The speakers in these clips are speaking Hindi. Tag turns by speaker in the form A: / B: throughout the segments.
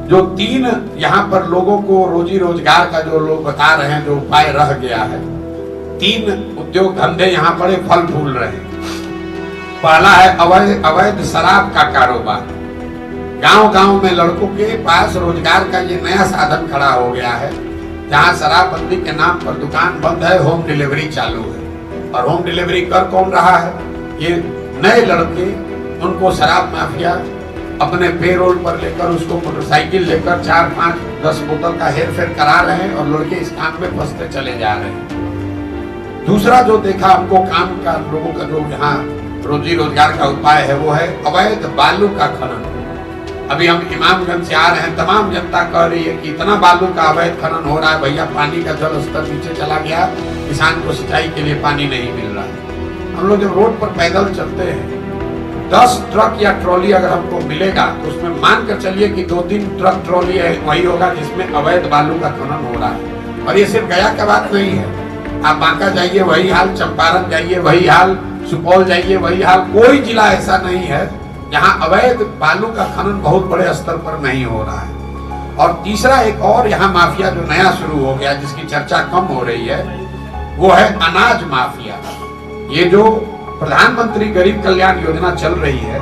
A: जो तीन यहाँ पर लोगों को रोजी रोजगार का जो लोग बता रहे हैं जो उपाय रह गया है, तीन उद्योग धंधे यहाँ बड़े फल फूल रहे हैं। पहला है अवैध शराब का कारोबार। गांव गांव में लड़कों के पास रोजगार का ये नया साधन खड़ा हो गया है, जहां शराबबंदी के नाम पर दुकान बंद है, होम डिलीवरी चालू है। और होम डिलीवरी कर कौन रहा है? ये नए लड़के, उनको शराब माफिया अपने पेरोल पर लेकर, उसको मोटरसाइकिल लेकर 4, 5, 10 बोतल का हेर फेर करा रहे हैं और लड़के इस काम में फंसते चले जा रहे हैं। दूसरा जो देखा हमको काम का, लोगों का जो यहाँ रोजी रोजगार का उपाय है वो है अवैध बालू का खनन। अभी हम इमामगंज से आ रहे हैं, तमाम जनता कह रही है कि इतना बालू का अवैध खनन हो रहा है, भैया पानी का जल स्तर नीचे चला गया, किसान को सिंचाई के लिए पानी नहीं मिल रहा है। हम लोग जब रोड पर पैदल चलते हैं, 10 ट्रक या ट्रॉली अगर हमको मिलेगा तो उसमें मान कर चलिए कि 2-3 ट्रक ट्रॉली वही होगा जिसमें अवैध बालू का खनन हो रहा है। और ये सिर्फ गया का बात नहीं है, आप बांका जाइए वही हाल, चंपारण जाइए वही हाल, सुपौल जाइए वही हाल। कोई जिला ऐसा नहीं है जहाँ अवैध बालू का खनन बहुत बड़े स्तर पर नहीं हो रहा है। और तीसरा एक और यहाँ माफिया जो नया शुरू हो गया, जिसकी चर्चा कम हो रही है, वो है अनाज माफिया। ये जो प्रधानमंत्री गरीब कल्याण योजना चल रही है,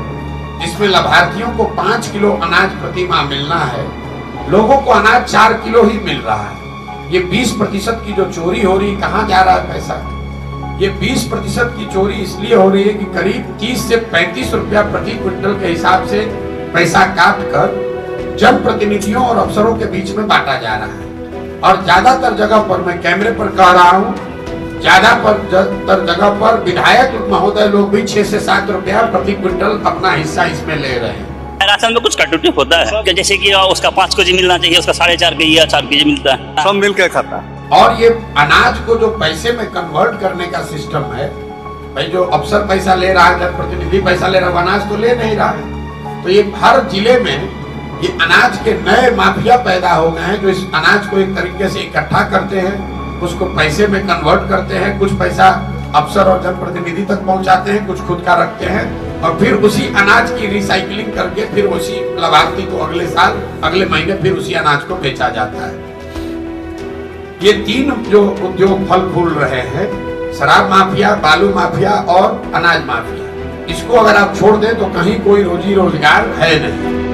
A: जिसमें लाभार्थियों को 5 किलो अनाज प्रति माह मिलना है, लोगों को अनाज 4 किलो ही मिल रहा है। ये 20% की जो चोरी हो रही, कहाँ जा रहा है पैसा? ये 20% की चोरी इसलिए हो रही है कि करीब 30 से 35 रुपया प्रति क्विंटल के हिसाब से पैसा काट कर जनप्रतिनिधियों और अफसरों के बीच में बांटा जा रहा है। और ज्यादातर जगह पर, मैं कैमरे पर कह रहा हूँ, ज्यादातर जगह पर विधायक महोदय लोग भी 6 से 7 रुपया प्रति क्विंटल अपना हिस्सा इसमें ले रहे हैं।
B: राशन में कुछ कटौती होता है कि जैसे कि उसका 5 केजी मिलना चाहिए, उसका 4.5 केजी या 4 केजी मिलता है,
C: सब मिल के खाता है।
A: और ये अनाज को जो पैसे में कन्वर्ट करने का सिस्टम है, भाई जो अफसर पैसा ले रहा है, जनप्रतिनिधि पैसा ले रहा है, अनाज तो ले नहीं रहा है। तो ये हर जिले में ये अनाज के नए माफिया पैदा हो गए हैं, जो इस अनाज को एक तरीके से इकट्ठा करते हैं, उसको पैसे में कन्वर्ट करते हैं, कुछ पैसा अफसर और जनप्रतिनिधि तक पहुंचाते हैं, कुछ खुद का रखते हैं, और फिर उसी अनाज की रिसाइकलिंग करके फिर उसी लाभार्थी को अगले साल, अगले महीने फिर उसी अनाज को बेचा जाता है। ये तीन जो उद्योग फल फूल रहे हैं, शराब माफिया, बालू माफिया और अनाज माफिया, इसको अगर आप छोड़ दें तो कहीं कोई रोजी रोजगार है नहीं।